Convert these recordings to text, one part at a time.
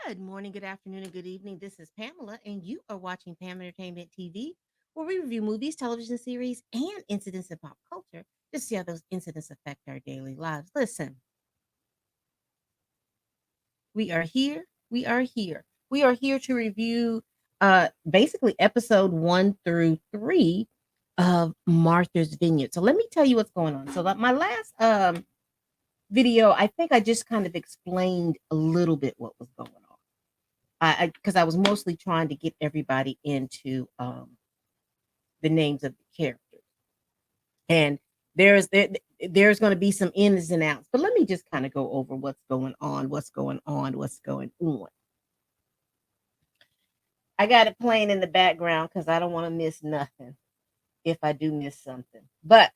Good morning, good afternoon, and good evening. This is Pamela, and you are watching Pam Entertainment TV, where we review movies, television series, and incidents in pop culture to see how those incidents affect our daily lives. Listen, we are here. We are here. We are here to review basically episode 1 through 3 of Martha's Vineyard. So let me tell you what's going on. So my last video, I think I just kind of explained a little bit what was going on. Because I was mostly trying to get everybody into the names of the characters, and there's going to be some ins and outs. But let me just kind of go over what's going on, what's going on, what's going on. I got it playing in the background because I don't want to miss nothing if I do miss something. But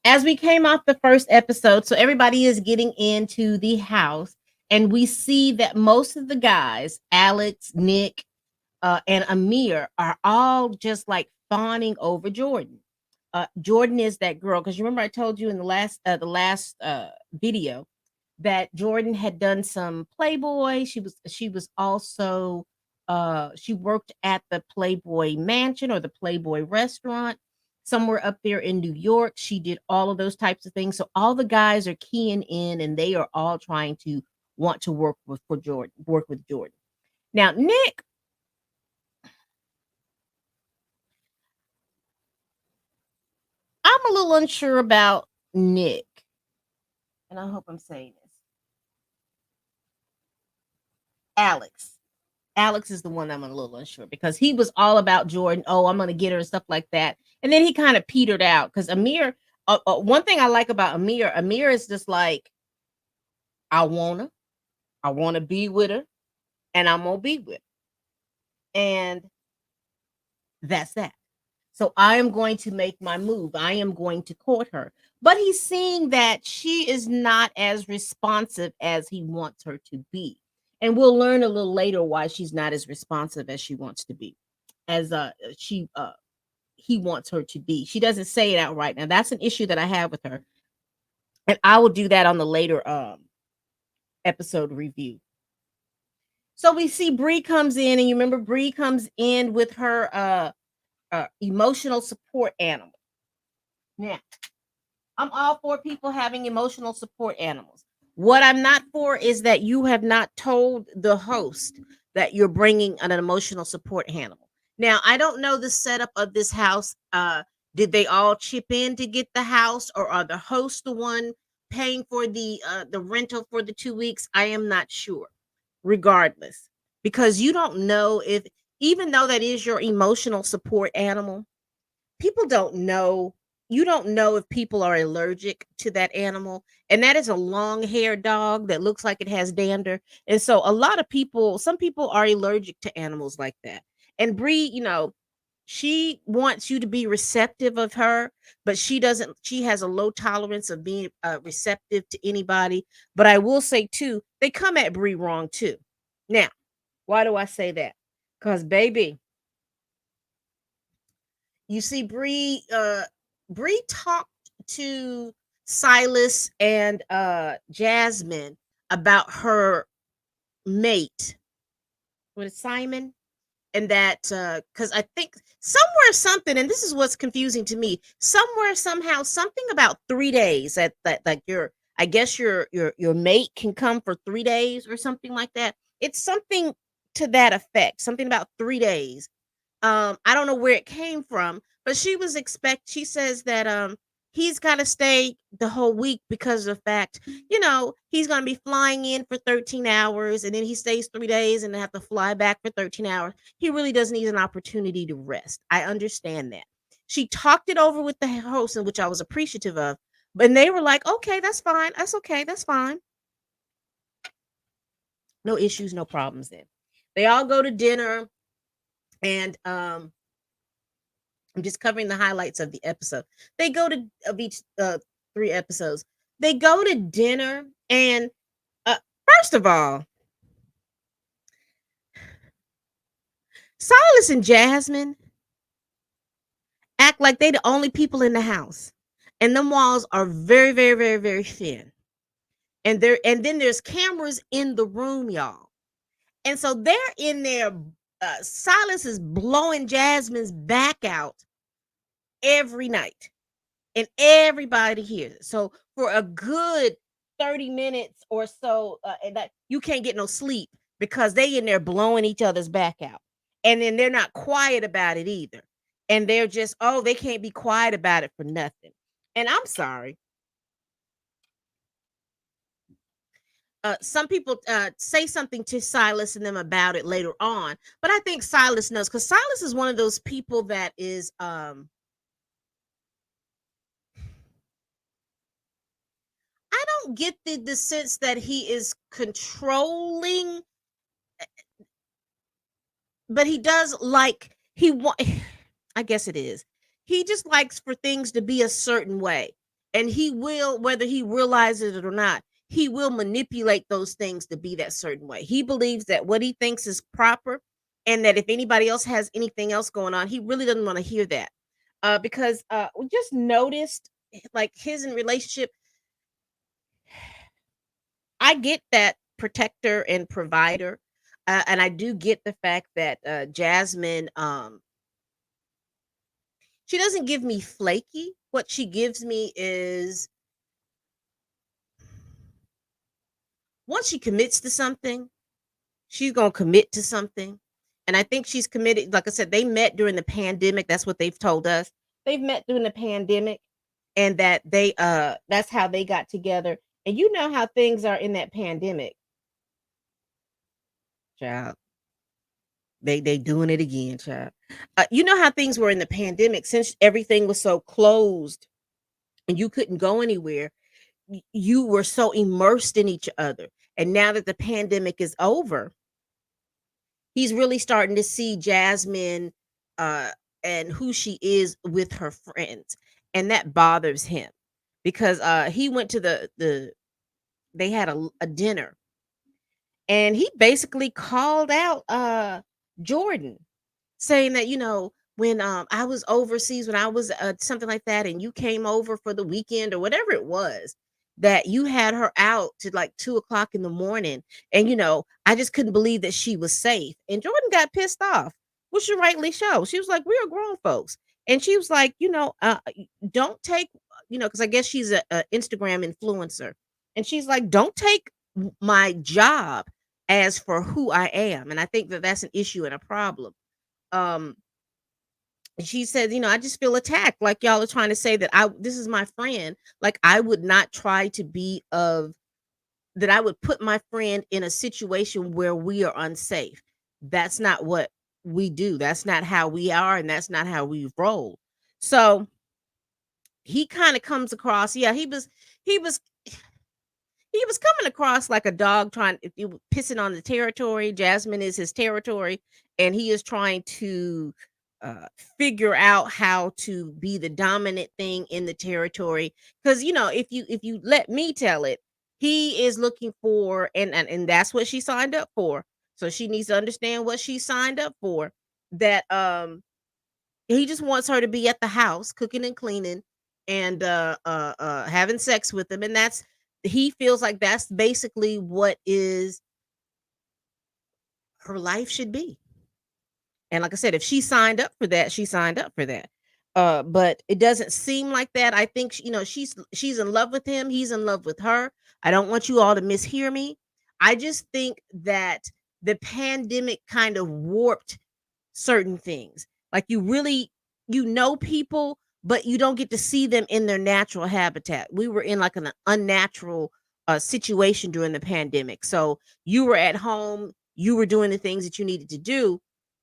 as we came off the first episode, so everybody is getting into the house, and we see that most of the guys, Alex, Nick, and Amir are all just like fawning over Jordan. Jordan is that girl because you remember I told you in the last video that Jordan had done some Playboy. She was also she worked at the Playboy Mansion or the Playboy restaurant somewhere up there in New York. She did all of those types of things. So all the guys are keying in and they are all trying to want to work with Jordan. Now, Nick, I'm a little unsure about Nick, and I hope I'm saying this. Alex. Alex is the one I'm a little unsure because he was all about Jordan. Oh, I'm gonna get her and stuff like that, and then he kind of petered out because Amir. One thing I like about Amir is just like I wanna be with her, and I'm gonna be with her, and that's that. So I am going to make my move. I am going to court her. But he's seeing that she is not as responsive as he wants her to be. And we'll learn a little later why she's not as responsive as she wants to be, as she he wants her to be. She doesn't say it outright. Now that's an issue that I have with her. And I will do that on the later episode review. So we see Bree comes in, and you remember Bree comes in with her emotional support animal. Now, I'm all for people having emotional support animals. What I'm not for is that you have not told the host that you're bringing an emotional support animal. Now, I don't know the setup of this house. Did they all chip in to get the house, or are the hosts the one paying for the rental for the 2 weeks? I am not sure. Regardless, because you don't know if, even though that is your emotional support animal, people don't know, you don't know if people are allergic to that animal, and that is a long-haired dog that looks like it has dander. And so a lot of people, some people are allergic to animals like that. And Bree, she wants you to be receptive of her, but she has a low tolerance of being receptive to anybody. But I will say too, they come at Bree wrong too. Now, why do I say that? Because baby, you see, Bree talked to Silas and Jasmine about her mate. What is Simon? And that because I think somewhere something, and this is what's confusing to me, somewhere somehow something about 3 days that like your, I guess your mate can come for 3 days or something like that. It's something to that effect, something about 3 days. I don't know where it came from, but she says that he's got to stay the whole week because of the fact, he's going to be flying in for 13 hours and then he stays 3 days and then have to fly back for 13 hours. He really does need an opportunity to rest. I understand that. She talked it over with the host, and which I was appreciative of, and they were like, "Okay, that's fine. That's okay. That's fine. No issues, no problems." Then they all go to dinner, and I'm just covering the highlights of the episode. They go to of each 3 episodes. They go to dinner, and uh, first of all, Silas and Jasmine act like they the only people in the house, and them walls are very, very, very, very thin. And then there's cameras in the room, y'all. And so they're in there. Silas is blowing Jasmine's back out every night, and everybody hears it. So for a good 30 minutes or so, and that you can't get no sleep because they in there blowing each other's back out. And then they're not quiet about it either. And they're just, oh, they can't be quiet about it for nothing. And I'm sorry. Some people say something to Silas and them about it later on, but I think Silas knows because Silas is one of those people that is I don't get the sense that he is controlling, but he does like he want I guess it is. He just likes for things to be a certain way. And he will, whether he realizes it or not, he will manipulate those things to be that certain way. He believes that what he thinks is proper, and that if anybody else has anything else going on, he really doesn't want to hear that. Because we just noticed like his in relationship, I get that protector and provider. And I do get the fact that Jasmine she doesn't give me flaky. What she gives me is once she commits to something, she's going to commit to something. And I think she's committed. Like I said, they met during the pandemic. That's what they've told us. They've met during the pandemic, and that they that's how they got together. And you know how things are in that pandemic, child. They doing it again, child. You know how things were in the pandemic since everything was so closed and you couldn't go anywhere. You were so immersed in each other. And now that the pandemic is over, he's really starting to see Jasmine uh and who she is with her friends. And that bothers him because he went to the they had a dinner, and he basically called out Jordan, saying that, when I was overseas, when I was something like that, and you came over for the weekend or whatever it was, that you had her out to like 2 o'clock in the morning. And I just couldn't believe that she was safe. And Jordan got pissed off, which she rightly so. She was like, we're grown folks. And she was like, don't take, because I guess she's a Instagram influencer. And she's like, don't take my job as for who I am. And I think that that's an issue and a problem. um she said, I just feel attacked, like y'all are trying to say that I this is my friend. Like I would not try to be of that I would put my friend in a situation where we are unsafe. That's not what we do. That's not how we are, and that's not how we roll. So he kind of comes across, yeah, he was he was coming across like a dog trying if you pissing on the territory. Jasmine is his territory, and he is trying to uh, figure out how to be the dominant thing in the territory. Because if you let me tell it, he is looking for, and that's what she signed up for. So she needs to understand what she signed up for. That he just wants her to be at the house cooking and cleaning and having sex with him, and that's he feels like that's basically what is her life should be. And like I said, if she signed up for that, she signed up for that. But it doesn't seem like that. I think she's in love with him. He's in love with her. I don't want you all to mishear me. I just think that the pandemic kind of warped certain things. Like you know people, but you don't get to see them in their natural habitat. We were in like an unnatural situation during the pandemic. So you were at home, you were doing the things that you needed to do.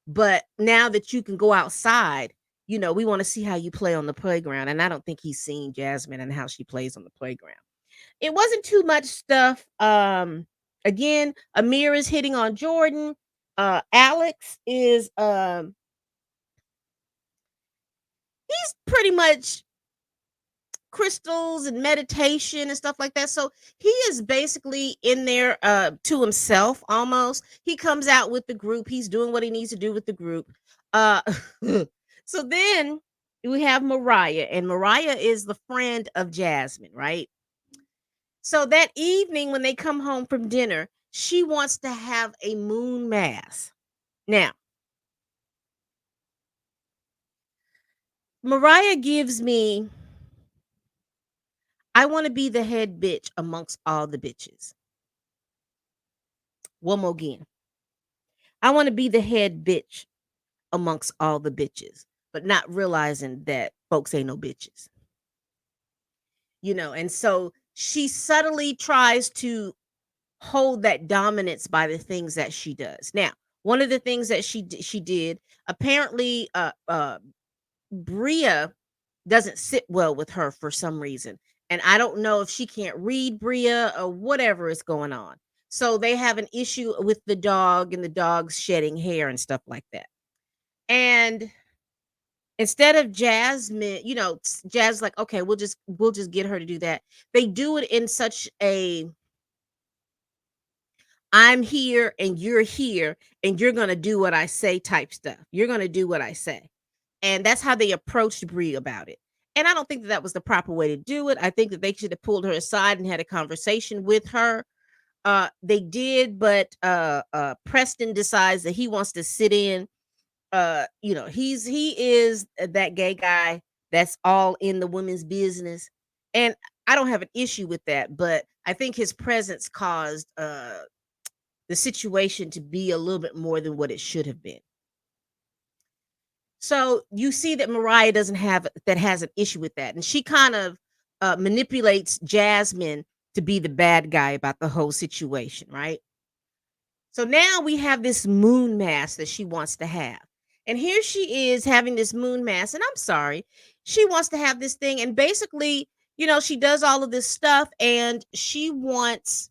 But now that you can go outside, we want to see how you play on the playground. And I don't think he's seen Jasmine and how she plays on the playground. It wasn't too much stuff. Again, Amir is hitting on Jordan. Alex is he's pretty much crystals and meditation and stuff like that. So he is basically in there to himself almost. He comes out with the group. He's doing what he needs to do with the group. Uh so then we have Mariah, and Mariah is the friend of Jasmine, right? So that evening when they come home from dinner, She wants to have a moon mass. Now, Mariah gives me, I want to be the head bitch amongst all the bitches. One more again. I want to be the head bitch amongst all the bitches, but not realizing that folks ain't no bitches, and so she subtly tries to hold that dominance by the things that she does. Now, one of the things that she did, apparently, Bria doesn't sit well with her for some reason. And I don't know if she can't read Bria or whatever is going on. So they have an issue with the dog and the dog's shedding hair and stuff like that. And instead of Jasmine, Jazz like, okay, we'll just get her to do that. They do it in such a I'm here and you're gonna do what I say type stuff. You're gonna do what I say. And that's how they approached Brie about it. And I don't think that that was the proper way to do it. I think that they should have pulled her aside and had a conversation with her. They did, but Preston decides that he wants to sit in. He is that gay guy that's all in the women's business. And I don't have an issue with that, but I think his presence caused the situation to be a little bit more than what it should have been. So you see that Mariah doesn't have that has an issue with that, and she kind of manipulates Jasmine to be the bad guy about the whole situation, right? So now we have this moon mass that she wants to have. And here she is having this moon mass. And I'm sorry, she wants to have this thing. And basically, she does all of this stuff and she wants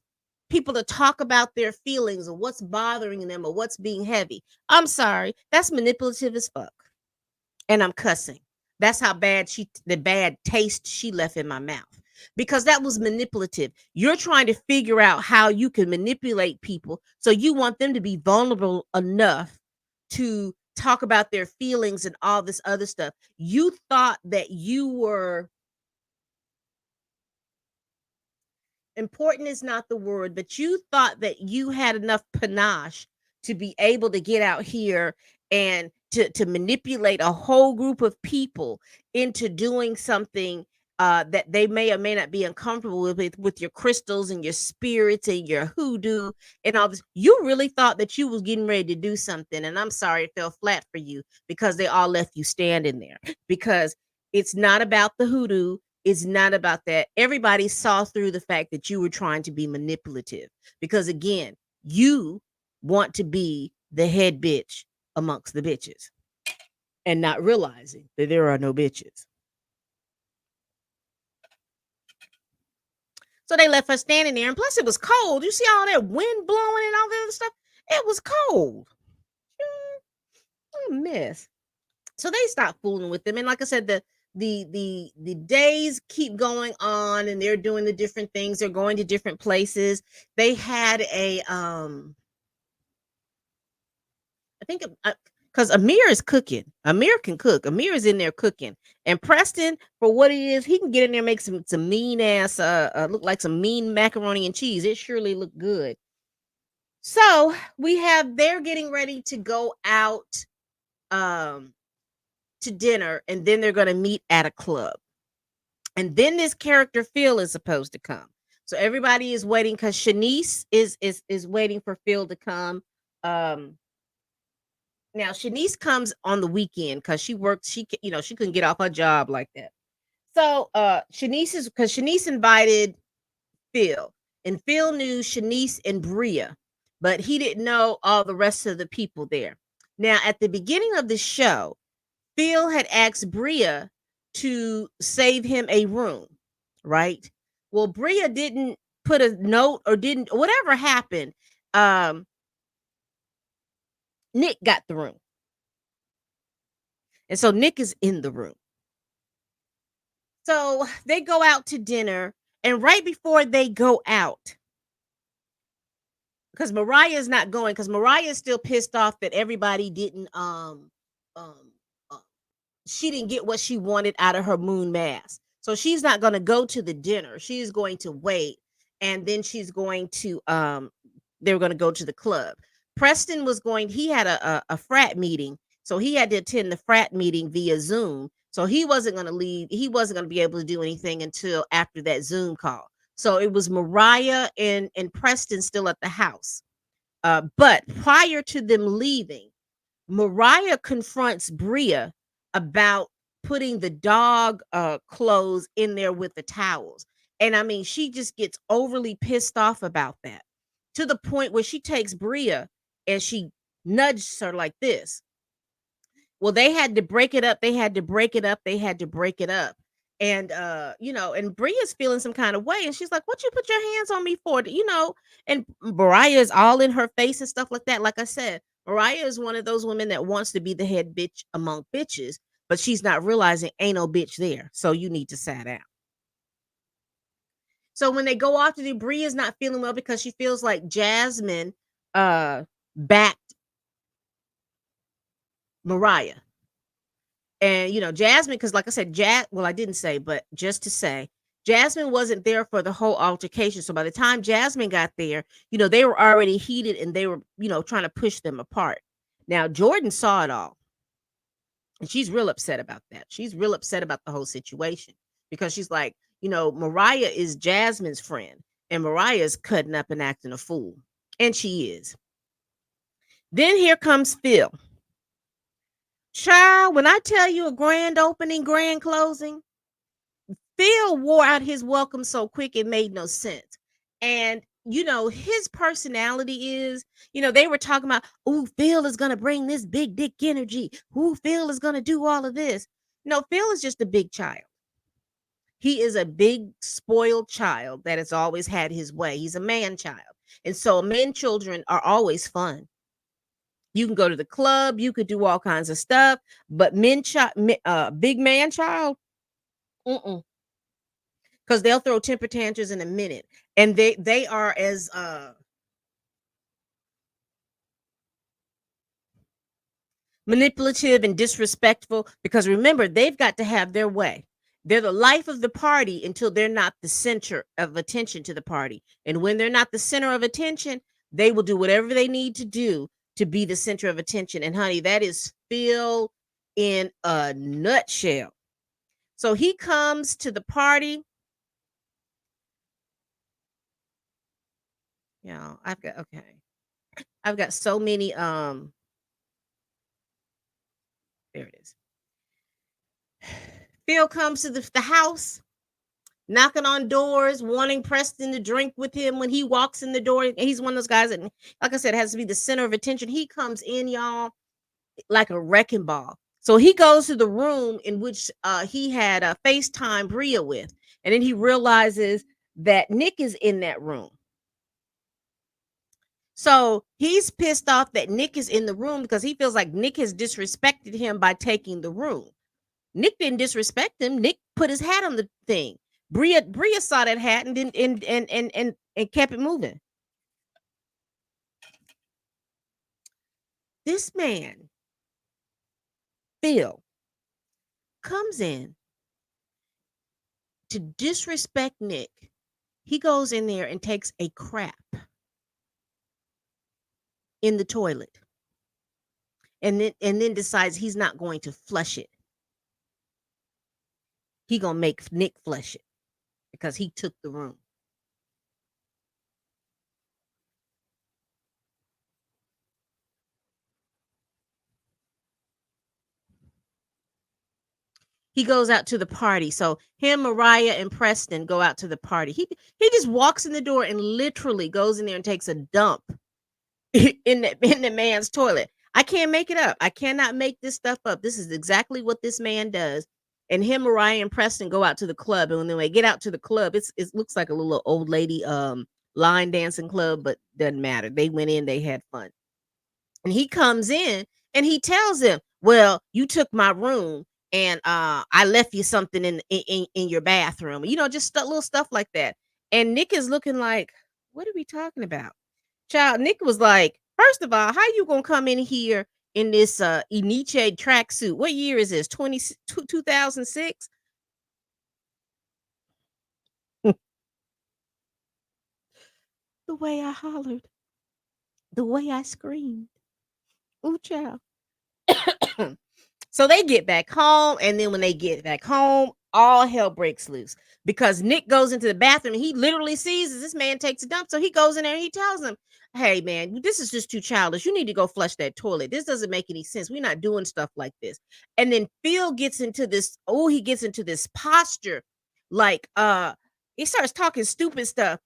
people to talk about their feelings or what's bothering them or what's being heavy. I'm sorry, that's manipulative as fuck. And I'm cussing. That's how the bad taste she left in my mouth. Because that was manipulative. You're trying to figure out how you can manipulate people. So you want them to be vulnerable enough to talk about their feelings and all this other stuff. You thought that you were important is not the word, but you thought that you had enough panache to be able to get out here and to manipulate a whole group of people into doing something that they may or may not be uncomfortable with your crystals and your spirits and your hoodoo and all this. You really thought that you was getting ready to do something, and I'm sorry it fell flat for you because they all left you standing there. Because it's not about the hoodoo, it's not about that. Everybody saw through the fact that you were trying to be manipulative because, again, you want to be the head bitch amongst the bitches and not realizing that there are no bitches. So they left her standing there. And plus, it was cold. You see all that wind blowing and all that other stuff? It was cold. What a mess. So they stopped fooling with them. And like I said, the days keep going on and they're doing the different things. They're going to different places. They had I think because Amir is cooking. Amir can cook. Amir is in there cooking. And Preston, for what he is, he can get in there and make some mean ass look like some mean macaroni and cheese. It surely looked good. So they're getting ready to go out to dinner, and then they're gonna meet at a club. And then this character Phil is supposed to come. So everybody is waiting because Shanice is waiting for Phil to come. Now Shanice comes on the weekend because she works. She couldn't get off her job like that. So Shanice invited Phil, and Phil knew Shanice and Bria, but he didn't know all the rest of the people there. Now at the beginning of the show, Phil had asked Bria to save him a room, right? Well, Bria didn't put a note or didn't whatever happened. Nick got the room. And so Nick is in the room. So they go out to dinner, and right before they go out, because Mariah is not going, because Mariah is still pissed off that everybody didn't um she didn't get what she wanted out of her moon mass. So she's not going to go to the dinner. She's going to wait, and then she's going to they were going to go to the club. Preston was going, he had a frat meeting. So he had to attend the frat meeting via Zoom. So he wasn't going to leave. He wasn't going to be able to do anything until after that Zoom call. So it was Mariah and Preston still at the house. But prior to them leaving, Mariah confronts Bria about putting the dog clothes in there with the towels. And I mean, she just gets overly pissed off about that to the point where she takes Bria and she nudges her like this. Well, they had to break it up. They had to break it up. They had to break it up. And and Bria's feeling some kind of way. And she's like, "What you put your hands on me for?" And Mariah is all in her face and stuff like that. Like I said, Mariah is one of those women that wants to be the head bitch among bitches, but she's not realizing ain't no bitch there. So you need to sit down. So when they go off to do, Bria's not feeling well because she feels like Jasmine backed Mariah. And Jasmine, because like I said, well, I didn't say, but just to say, Jasmine wasn't there for the whole altercation. So by the time Jasmine got there, they were already heated and they were, trying to push them apart. Now Jordan saw it all. And she's real upset about that. She's real upset about the whole situation because she's like, Mariah is Jasmine's friend and Mariah is cutting up and acting a fool. And she is. Then here comes Phil. Child, when I tell you a grand opening, grand closing, Phil wore out his welcome so quick it made no sense. And his personality is, they were talking about, oh, Phil is gonna bring this big dick energy. Who Phil is gonna do all of this. No, Phil is just a big child. He is a big spoiled child that has always had his way. He's a man child. And so men children are always fun. You can go to the club, you could do all kinds of stuff, but big man child, mm-mm. Because they'll throw temper tantrums in a minute, and they are as manipulative and disrespectful. Because remember, they've got to have their way. They're the life of the party until they're not the center of attention to the party, and when they're not the center of attention, they will do whatever they need to do to be the center of attention. And honey, that is Phil in a nutshell. So he comes to the party. I've got so many there it is. Phil comes to the house, knocking on doors, wanting Preston to drink with him when he walks in the door. And he's one of those guys that, like I said, has to be the center of attention. He comes in, y'all, like a wrecking ball. So he goes to the room in which he had a FaceTime Bria with. And then he realizes that Nick is in that room. So he's pissed off that Nick is in the room because he feels like Nick has disrespected him by taking the room. Nick didn't disrespect him. Nick put his hat on the thing. Bria saw that hat and didn't and kept it moving. This man, Phil, comes in to disrespect Nick. He goes in there and takes a crap in the toilet. And then decides he's not going to flush it. He gonna make Nick flush it because he took the room. He goes out to the party. So him, Mariah, and Preston go out to the party. He just walks in the door and literally goes in there and takes a dump in the man's toilet. I can't make it up. I cannot make this stuff up. This is exactly what this man does. And him, Mariah, and Preston go out to the club. And when they get out to the club, it looks like a little old lady line dancing club, but doesn't matter. They went in, they had fun. And he comes in and he tells them, well, you took my room and I left you something in your bathroom. Just little stuff like that. And Nick is looking like, what are we talking about? Child, Nick was like, first of all, how you gonna come in here in this Eniche tracksuit? What year is this? 2006? The way I hollered. The way I screamed. Ooh, child. So they get back home, and then when they get back home, all hell breaks loose because Nick goes into the bathroom and he literally sees this man takes a dump. So he goes in there and he tells him, "Hey, man, this is just too childish. You need to go flush that toilet. This doesn't make any sense. We're not doing stuff like this." And then Phil gets into this. Oh, he gets into this posture, like he starts talking stupid stuff.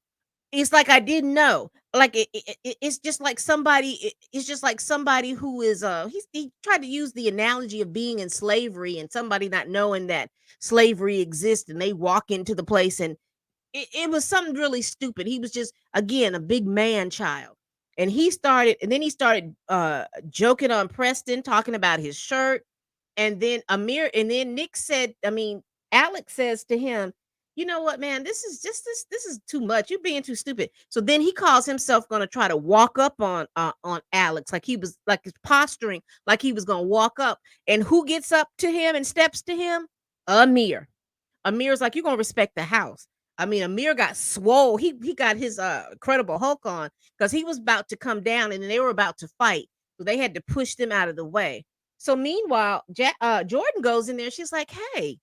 It's like I didn't know. Like it's just like it's just like somebody who is he tried to use the analogy of being in slavery and somebody not knowing that slavery exists and they walk into the place and it was something really stupid. He was just again a big man child. And then he started joking on Preston, talking about his shirt. And then Nick said, I mean, Alex says to him, "You know what, man? This is too much. You're being too stupid." So then he calls himself going to try to walk up on Alex, like he was like his posturing, like he was going to walk up. And who gets up to him and steps to him? Amir. Amir's like, "You're gonna respect the house." I mean, Amir got swole. He got his Incredible Hulk on because he was about to come down and they were about to fight. So they had to push them out of the way. So meanwhile, Jordan goes in there. She's like, "Hey,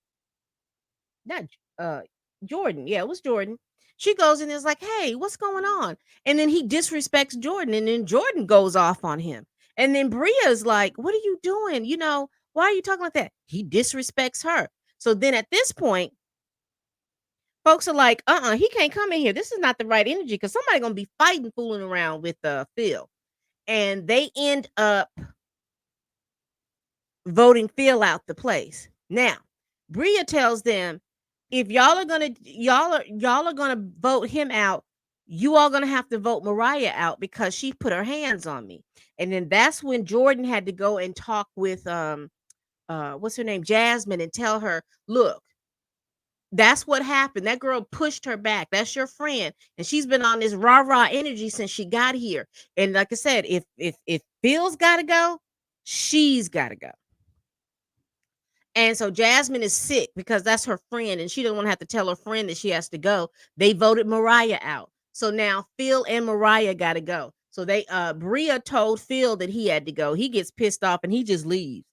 not uh Jordan. Yeah, it was Jordan." She goes in there's like, "Hey, what's going on?" And then he disrespects Jordan, and then Jordan goes off on him. And then Bria's like, "What are you doing? Why are you talking like that?" He disrespects her. So then at this point, folks are like, he can't come in here. This is not the right energy because somebody gonna be fighting, fooling around with Phil. And they end up voting Phil out the place. Now, Bria tells them, if y'all are gonna vote him out, you all gonna have to vote Mariah out because she put her hands on me. And then that's when Jordan had to go and talk with what's her name, Jasmine, and tell her, "Look, that's what happened. That girl pushed her back. That's your friend, and she's been on this rah-rah energy since she got here. And like I said, if Phil's got to go, she's got to go." And so Jasmine is sick because that's her friend, and she doesn't want to have to tell her friend that she has to go. They voted Mariah out, so now Phil and Mariah got to go. So Bria told Phil that he had to go. He gets pissed off and he just leaves.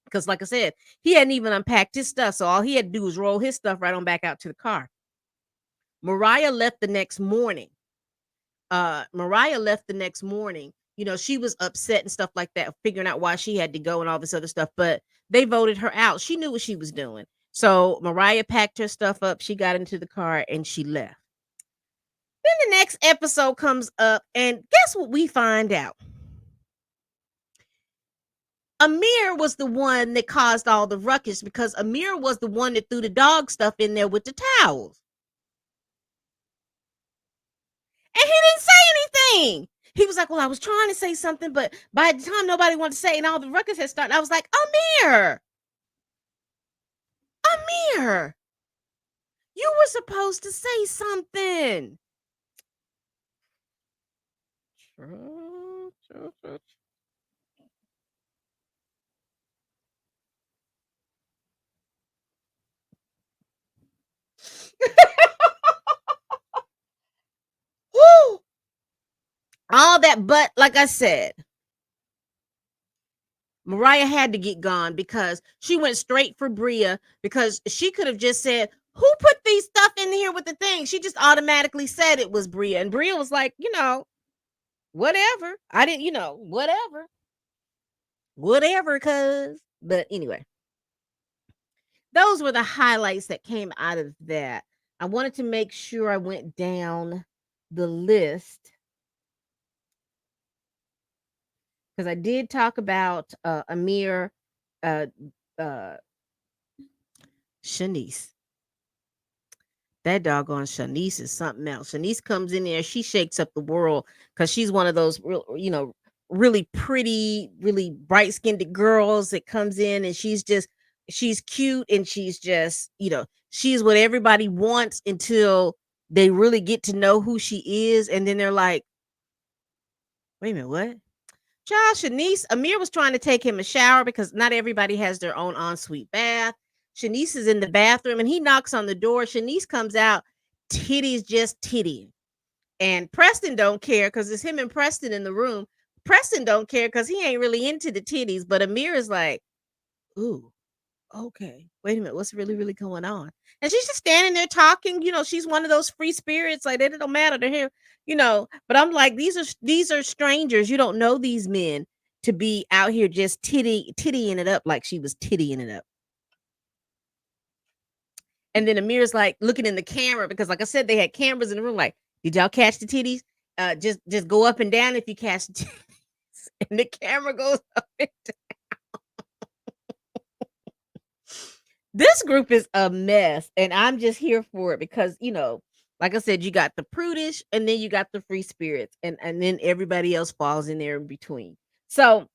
Because, like I said, he hadn't even unpacked his stuff. So all he had to do was roll his stuff right on back out to the car. Mariah left the next morning. Mariah left the next morning. She was upset and stuff like that, figuring out why she had to go and all this other stuff. But they voted her out. She knew what she was doing. So Mariah packed her stuff up. She got into the car and she left. Then the next episode comes up, and guess what we find out? Amir was the one that caused all the ruckus because Amir was the one that threw the dog stuff in there with the towels. And he didn't say anything. He was like, "Well, I was trying to say something, but by the time nobody wanted to say and all the ruckus had started," I was like, "Amir, Amir, you were supposed to say something." Woo! All that, but like I said, Mariah had to get gone because she went straight for Bria because she could have just said, "Who put these stuff in here with the thing?" She just automatically said it was Bria. And Bria was like, whatever. I didn't, whatever, cuz. But anyway, those were the highlights that came out of that. I wanted to make sure I went down the list because I did talk about Amir, uh, uh, Shanice. That doggone Shanice is something else. Shanice comes in there, she shakes up the world because she's one of those real, really pretty, really bright skinned girls that comes in and she's cute and she's just, she's what everybody wants until they really get to know who she is. And then they're like, "Wait a minute, what?" Child, Shanice, Amir was trying to take him a shower because not everybody has their own ensuite bath. Shanice is in the bathroom and he knocks on the door. Shanice comes out, titties just titty. And Preston don't care because it's him and Preston in the room. Preston don't care because he ain't really into the titties, but Amir is like, ooh, okay. Wait a minute, what's really, really going on? And she's just standing there talking. She's one of those free spirits. Like it don't matter to him. But I'm like, these are strangers. You don't know these men to be out here just tittying it up like she was tittying it up. And then Amir's like looking in the camera because, like I said, they had cameras in the room. Like, did y'all catch the titties? Just go up and down if you catch the titties. And the camera goes up and down. This group is a mess, and I'm just here for it because, like I said, you got the prudish, and then you got the free spirits, and then everybody else falls in there in between. So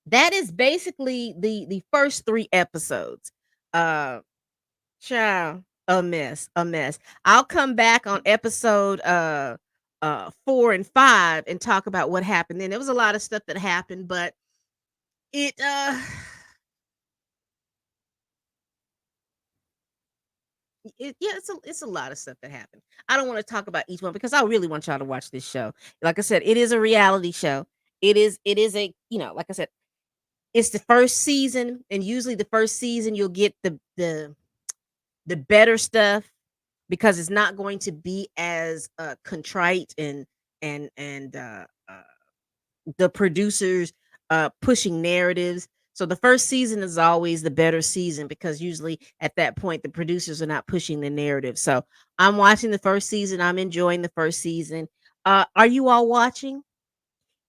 that is basically the first 3 episodes. Uh Child, a mess, a mess. I'll come back on episode 4 and 5 and talk about what happened then. There was a lot of stuff that happened, but it it's a lot of stuff that happened. I don't want to talk about each one because I really want y'all to watch this show. Like I said, it is a reality show. It is a, like I said, it's the first season, and usually the first season you'll get the better stuff because it's not going to be as contrite and the producers pushing narratives. So the first season is always the better season because usually at that point the producers are not pushing the narrative. So I'm watching the first season. I'm enjoying the first season. Are you all watching?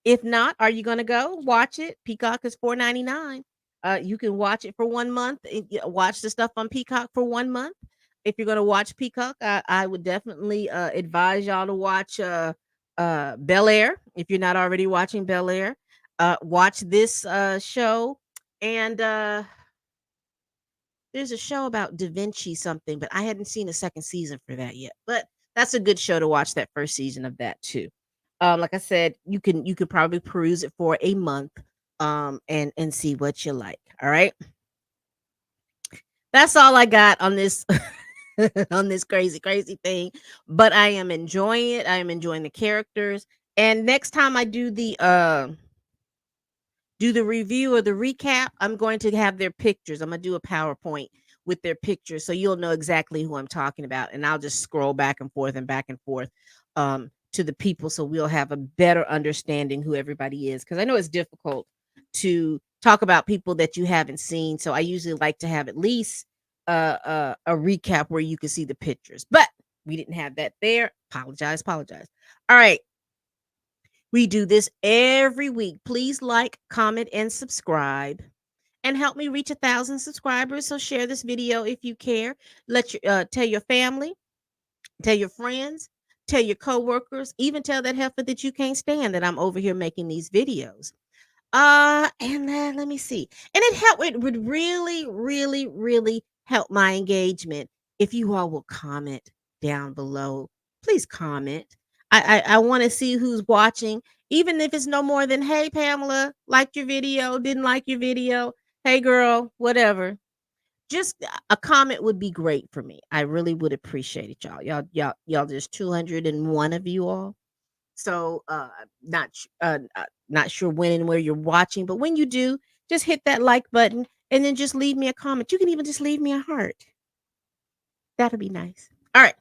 If not, are you gonna go watch it? Peacock is $4.99. You can watch it for 1 month and watch the stuff on Peacock for 1 month. If you're gonna watch Peacock, I would definitely advise y'all to watch Bel Air if you're not already watching Bel Air. Watch this show, and there's a show about Da Vinci something, but I hadn't seen a second season for that yet. But that's a good show to watch, that first season of that too. Like I said, you could probably peruse it for a month, and see what you like. All right. That's all I got on this on this crazy, crazy thing. But I am enjoying it. I am enjoying the characters. And next time I do the review or the recap, I'm going to have their pictures. I'm going to do a PowerPoint with their pictures so you'll know exactly who I'm talking about. And I'll just scroll back and forth to the people so we'll have a better understanding who everybody is. Because I know it's difficult to talk about people that you haven't seen. So I usually like to have at least a recap where you can see the pictures. But we didn't have that there. Apologize, apologize. All right. We do this every week. Please like, comment, and subscribe. And help me reach 1,000 subscribers. So share this video if you care. Tell your family, tell your friends, tell your coworkers, even tell that heifer that you can't stand that I'm over here making these videos. And let me see. And it would really, really, really help my engagement if you all will comment down below. Please comment. I want to see who's watching, even if it's no more than, hey Pamela, liked your video, didn't like your video. Hey girl, whatever. Just a comment would be great for me. I really would appreciate it, y'all. Y'all, there's 201 of you all. So, not sure when and where you're watching, but when you do, just hit that like button and then just leave me a comment. You can even just leave me a heart. That'll be nice. All right.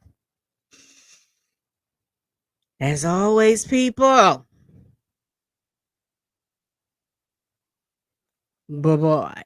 As always, people. Bye bye.